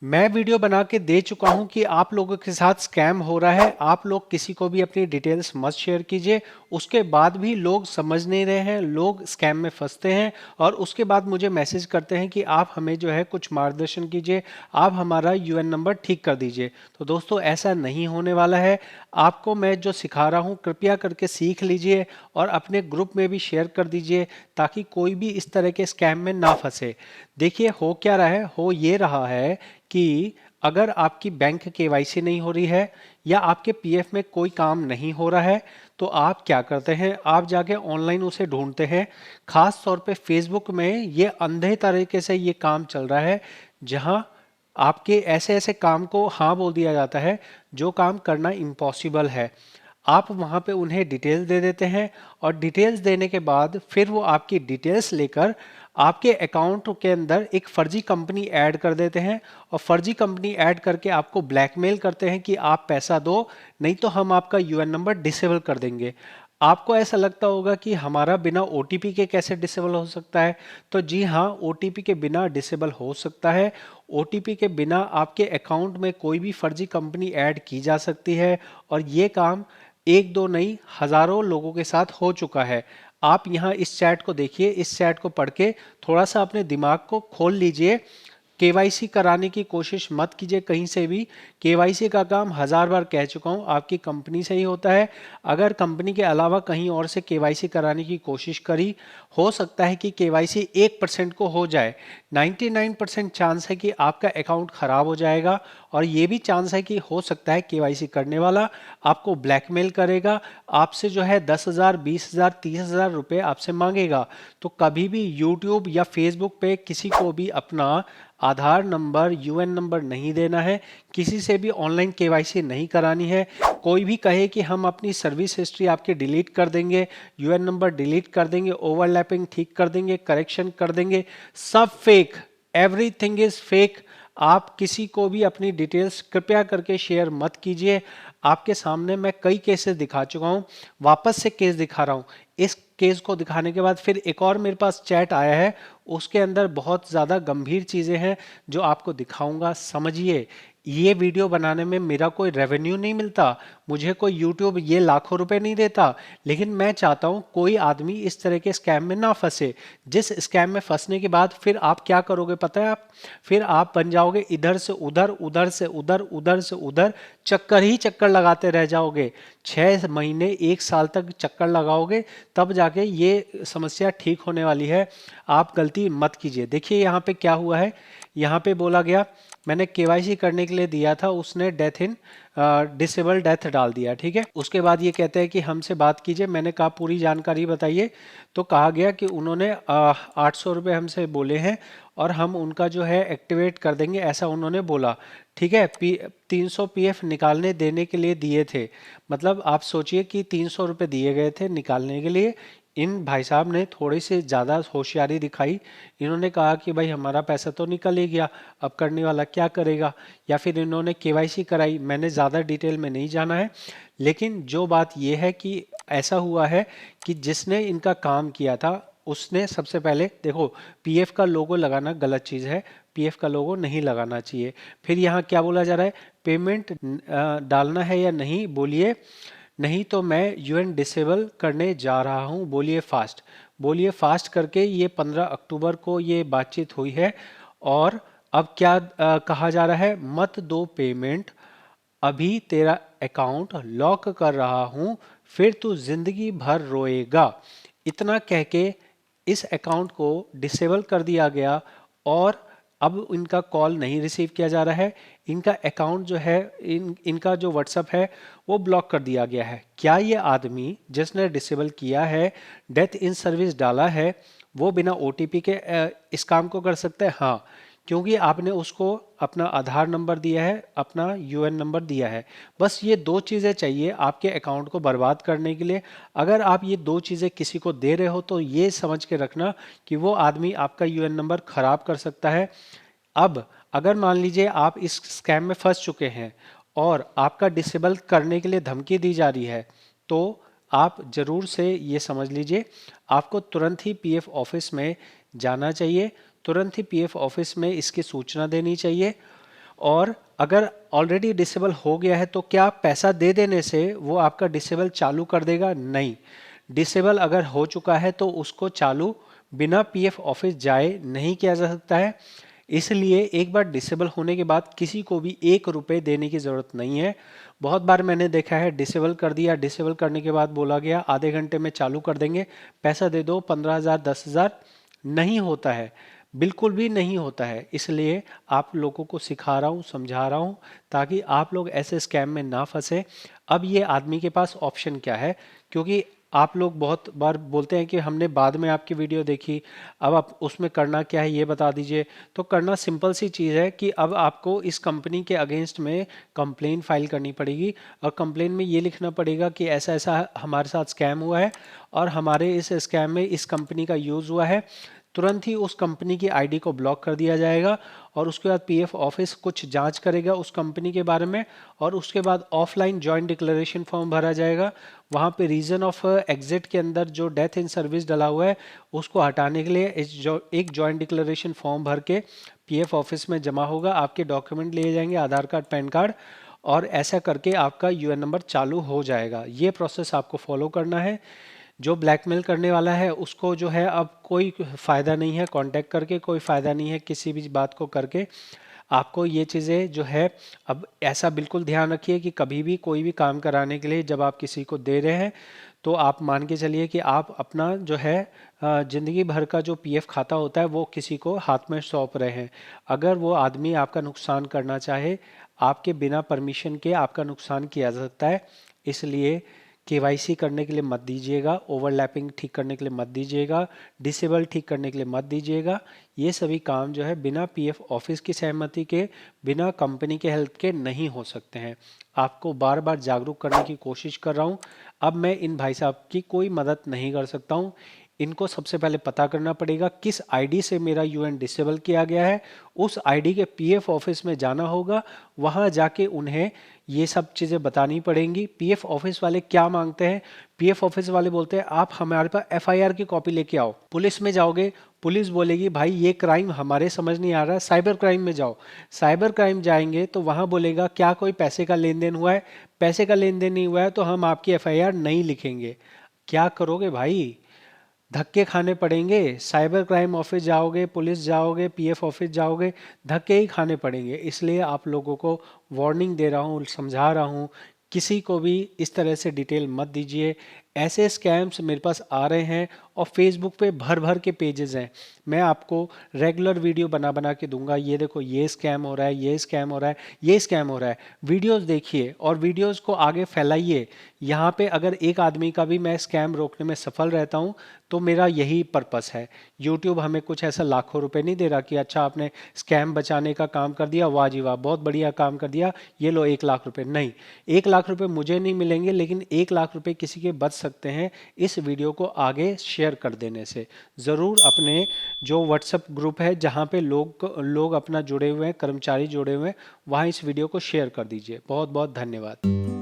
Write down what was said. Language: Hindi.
मैं वीडियो बना के दे चुका हूं कि आप लोगों के साथ स्कैम हो रहा है। आप लोग किसी को भी अपनी डिटेल्स मत शेयर कीजिए। उसके बाद भी लोग समझ नहीं रहे हैं, लोग स्कैम में फंसते हैं और उसके बाद मुझे मैसेज करते हैं कि आप हमें जो है कुछ मार्गदर्शन कीजिए, आप हमारा यूएन नंबर ठीक कर दीजिए। तो दोस्तों ऐसा नहीं होने वाला है। आपको मैं जो सिखा रहा हूं कृपया करके सीख लीजिए और अपने ग्रुप में भी शेयर कर दीजिए ताकि कोई भी इस तरह के स्कैम में ना फंसे। देखिए हो क्या रहा है, हो ये रहा है कि अगर आपकी बैंक केवाईसी नहीं हो रही है या आपके पीएफ में कोई काम नहीं हो रहा है तो आप क्या करते हैं, आप जाके ऑनलाइन उसे ढूंढते हैं। खास तौर पे फेसबुक में ये अंधे तरीके से ये काम चल रहा है जहां आपके ऐसे ऐसे काम को हाँ बोल दिया जाता है जो काम करना इम्पॉसिबल है। आप वहां पे उन्हें डिटेल्स दे देते हैं और डिटेल्स देने के बाद फिर वो आपकी डिटेल्स लेकर आपके अकाउंट के अंदर एक फर्जी कंपनी ऐड कर देते हैं और फर्जी कंपनी ऐड करके आपको ब्लैकमेल करते हैं कि आप पैसा दो, नहीं तो हम आपका यूएन नंबर डिसेबल कर देंगे। आपको ऐसा लगता होगा कि हमारा बिना ओटीपी के कैसे डिसेबल हो सकता है। तो जी हाँ, ओटीपी के बिना डिसेबल हो सकता है। ओटीपी के बिना आपके अकाउंट में कोई भी फर्जी कंपनी ऐड की जा सकती है और ये काम एक दो नहीं हजारों लोगों के साथ हो चुका है। आप यहाँ इस चैट को देखिए, इस चैट को पढ़ के थोड़ा सा अपने दिमाग को खोल लीजिए। केवाईसी कराने की कोशिश मत कीजिए कहीं से भी। केवाईसी का काम हजार बार कह चुका हूं आपकी कंपनी से ही होता है। अगर कंपनी के अलावा कहीं और से केवाईसी कराने की कोशिश करी, हो सकता है कि केवाईसी 1% को हो जाए। 99% चांस है कि आपका अकाउंट खराब हो जाएगा और ये भी चांस है कि हो सकता है केवाईसी करने वाला आपको ब्लैकमेल करेगा, आपसे जो है 10,000 20,000 30,000 रुपए आपसे मांगेगा। तो कभी भी यूट्यूब या फेसबुक पे किसी को भी अपना आधार नंबर यूएन नंबर नहीं देना है, किसी से भी ऑनलाइन केवाईसी नहीं करानी है। कोई भी कहे कि हम अपनी सर्विस हिस्ट्री आपकी डिलीट कर देंगे, यूएन नंबर डिलीट कर देंगे, ओवरलैपिंग ठीक कर देंगे, करेक्शन कर देंगे, सब फेक, एवरीथिंग इज फेक। आप किसी को भी अपनी डिटेल्स कृपया करके शेयर मत कीजिए। आपके सामने मैं कई केसेस दिखा चुका हूं, वापस से केस दिखा रहा हूं। इस केस को दिखाने के बाद फिर एक और मेरे पास चैट आया है, उसके अंदर बहुत ज़्यादा गंभीर चीज़ें हैं जो आपको दिखाऊंगा। समझिए, ये वीडियो बनाने में मेरा कोई रेवेन्यू नहीं मिलता, मुझे कोई यूट्यूब ये लाखों रुपए नहीं देता, लेकिन मैं चाहता हूं कोई आदमी इस तरह के स्कैम में ना फंसे। जिस स्कैम में फंसने के बाद फिर आप क्या करोगे पता है? आप फिर आप बन जाओगे इधर से उधर, उधर से उधर, उधर से उधर, चक्कर ही चक्कर लगाते रह जाओगे। 6 महीने 1 साल तक चक्कर लगाओगे, तब जाके ये समस्या ठीक होने वाली है। आप गलती मत कीजिए। देखिए यहाँ पे क्या हुआ है, यहाँ पे बोला गया मैंने केवाईसी करने के लिए दिया था, उसने डेथ इन डिसेबल डेथ डाल दिया, ठीक है। उसके बाद ये कहते हैं कि हमसे बात कीजिए, मैंने कहा पूरी जानकारी बताइए। तो कहा गया कि उन्होंने 800 रुपये हमसे बोले हैं और हम उनका जो है एक्टिवेट कर देंगे, ऐसा उन्होंने बोला, ठीक है। 300 पीएफ निकालने देने के लिए दिए थे। मतलब आप सोचिए कि 300 रुपये दिए गए थे निकालने के लिए। इन भाई साहब ने थोड़ी सी ज़्यादा होशियारी दिखाई। इन्होंने कहा कि भाई हमारा पैसा तो निकल ही गया, अब करने वाला क्या करेगा। या फिर इन्होंने केवाईसी कराई, मैंने ज़्यादा डिटेल में नहीं जाना है। लेकिन जो बात यह है कि ऐसा हुआ है कि जिसने इनका काम किया था उसने सबसे पहले देखो, पीएफ का लोगो लगाना गलत चीज़ है, पीएफ का लोगो नहीं लगाना चाहिए। फिर यहाँ क्या बोला जा रहा है, पेमेंट डालना है या नहीं, बोलिए नहीं तो मैं यूएन डिसेबल करने जा रहा हूं, बोलिए फास्ट। बोलिए फास्ट करके ये 15 अक्टूबर को ये बातचीत हुई है। और अब क्या कहा जा रहा है, मत दो पेमेंट, अभी तेरा अकाउंट लॉक कर रहा हूं, फिर तू जिंदगी भर रोएगा। इतना कह के इस अकाउंट को डिसेबल कर दिया गया और अब इनका कॉल नहीं रिसीव किया जा रहा है। इनका अकाउंट जो है, इनका जो व्हाट्सएप है वो ब्लॉक कर दिया गया है। क्या ये आदमी जिसने डिसेबल किया है, डेथ इन सर्विस डाला है, वो बिना ओटीपी के इस काम को कर सकता है? हाँ, क्योंकि आपने उसको अपना आधार नंबर दिया है, अपना यूएन नंबर दिया है। बस ये दो चीज़ें चाहिए आपके अकाउंट को बर्बाद करने के लिए। अगर आप ये दो चीज़ें किसी को दे रहे हो तो ये समझ के रखना कि वो आदमी आपका यूएन नंबर खराब कर सकता है। अब अगर मान लीजिए आप इस स्कैम में फंस चुके हैं और आपका डिसेबल करने के लिए धमकी दी जा रही है, तो आप जरूर से ये समझ लीजिए, आपको तुरंत ही पीएफ ऑफिस में जाना चाहिए, तुरंत ही पीएफ ऑफिस में इसकी सूचना देनी चाहिए। और अगर ऑलरेडी डिसेबल हो गया है तो क्या पैसा दे देने से वो आपका डिसेबल चालू कर देगा? नहीं। डिसेबल अगर हो चुका है तो उसको चालू बिना पीएफ ऑफिस जाए नहीं किया जा सकता है। इसलिए एक बार डिसेबल होने के बाद किसी को भी 1 रुपए देने की ज़रूरत नहीं है। बहुत बार मैंने देखा है डिसेबल कर दिया, डिसेबल करने के बाद बोला गया आधे घंटे में चालू कर देंगे, पैसा दे दो, 15,000 10,000। नहीं होता है, बिल्कुल भी नहीं होता है। इसलिए आप लोगों को सिखा रहा हूँ, समझा रहा हूँ, ताकि आप लोग ऐसे स्कैम में ना फंसे। अब ये आदमी के पास ऑप्शन क्या है, क्योंकि आप लोग बहुत बार बोलते हैं कि हमने बाद में आपकी वीडियो देखी, अब आप उसमें करना क्या है ये बता दीजिए। तो करना सिंपल सी चीज़ है कि अब आपको इस कंपनी के अगेंस्ट में कंप्लेन फाइल करनी पड़ेगी, और कंप्लेन में ये लिखना पड़ेगा कि ऐसा ऐसा हमारे साथ स्कैम हुआ है और हमारे इस स्कैम में इस कंपनी का यूज़ हुआ है। तुरंत ही उस कंपनी की आईडी को ब्लॉक कर दिया जाएगा, और उसके बाद पीएफ ऑफिस कुछ जांच करेगा उस कंपनी के बारे में, और उसके बाद ऑफलाइन जॉइंट डिक्लेरेशन फॉर्म भरा जाएगा। वहाँ पे रीजन ऑफ एग्जिट के अंदर जो डेथ इन सर्विस डला हुआ है उसको हटाने के लिए एक जॉइंट डिक्लेरेशन फॉर्म भर के पीएफ ऑफिस में जमा होगा। आपके डॉक्यूमेंट लिए जाएंगे, आधार कार्ड, पैन कार्ड, और ऐसा करके आपका यूएन नंबर चालू हो जाएगा। ये प्रोसेस आपको फॉलो करना है। जो ब्लैकमेल करने वाला है उसको जो है अब कोई फ़ायदा नहीं है कांटेक्ट करके, कोई फ़ायदा नहीं है किसी भी बात को करके। आपको ये चीज़ें जो है, अब ऐसा बिल्कुल ध्यान रखिए कि कभी भी कोई भी काम कराने के लिए जब आप किसी को दे रहे हैं तो आप मान के चलिए कि आप अपना जो है ज़िंदगी भर का जो पीएफ खाता होता है वो किसी को हाथ में सौंप रहे हैं। अगर वो आदमी आपका नुकसान करना चाहे, आपके बिना परमिशन के आपका नुकसान किया जा सकता है। इसलिए केवाईसी करने के लिए मत दीजिएगा, ओवरलैपिंग ठीक करने के लिए मत दीजिएगा, डिसेबल ठीक करने के लिए मत दीजिएगा। ये सभी काम जो है बिना पीएफ ऑफिस की सहमति के, बिना कंपनी के हेल्प के नहीं हो सकते हैं। आपको बार बार जागरूक करने की कोशिश कर रहा हूँ। अब मैं इन भाई साहब की कोई मदद नहीं कर सकता हूँ। इनको सबसे पहले पता करना पड़ेगा किस आईडी से मेरा यूएन डिसेबल किया गया है। उस आईडी के पीएफ ऑफिस में जाना होगा, वहाँ जाके उन्हें ये सब चीज़ें बतानी पड़ेंगी। पीएफ ऑफिस वाले क्या मांगते हैं? पीएफ ऑफिस वाले बोलते हैं आप हमारे पास एफआईआर की कॉपी लेके आओ। पुलिस में जाओगे, पुलिस बोलेगी भाई ये क्राइम हमारे समझ नहीं आ रहा है, साइबर क्राइम में जाओ। साइबर क्राइम जाएंगे तो वहाँ बोलेगा क्या कोई पैसे का लेन देन हुआ है? पैसे का लेन देन नहीं हुआ है तो हम आपकी एफआईआर नहीं लिखेंगे। क्या करोगे भाई? धक्के खाने पड़ेंगे। साइबर क्राइम ऑफिस जाओगे, पुलिस जाओगे, पीएफ ऑफिस जाओगे, धक्के ही खाने पड़ेंगे। इसलिए आप लोगों को वार्निंग दे रहा हूँ, समझा रहा हूँ, किसी को भी इस तरह से डिटेल मत दीजिए। ऐसे स्कैम्स मेरे पास आ रहे हैं और फेसबुक पे भर भर के पेजेस हैं। मैं आपको रेगुलर वीडियो बना बना के दूंगा, ये देखो ये स्कैम हो रहा है, ये स्कैम हो रहा है, ये स्कैम हो रहा है। वीडियोस देखिए और वीडियोस को आगे फैलाइए। यहाँ पे अगर एक आदमी का भी मैं स्कैम रोकने में सफल रहता हूँ तो मेरा यही पर्पस है। यूट्यूब हमें कुछ ऐसा लाखों रुपए नहीं दे रहा कि अच्छा आपने स्कैम बचाने का काम कर दिया, वाह जी वाह बहुत बढ़िया काम कर दिया, ये लो 1 लाख रुपए। नहीं, 1 लाख रुपए मुझे नहीं मिलेंगे, लेकिन 1 लाख रुपए किसी के बच सकते हैं इस वीडियो को आगे शेयर कर देने से। ज़रूर अपने जो व्हाट्सएप ग्रुप है जहाँ पे लोग अपना जुड़े हुए हैं, कर्मचारी जुड़े हुए हैं, वहाँ इस वीडियो को शेयर कर दीजिए। बहुत बहुत धन्यवाद।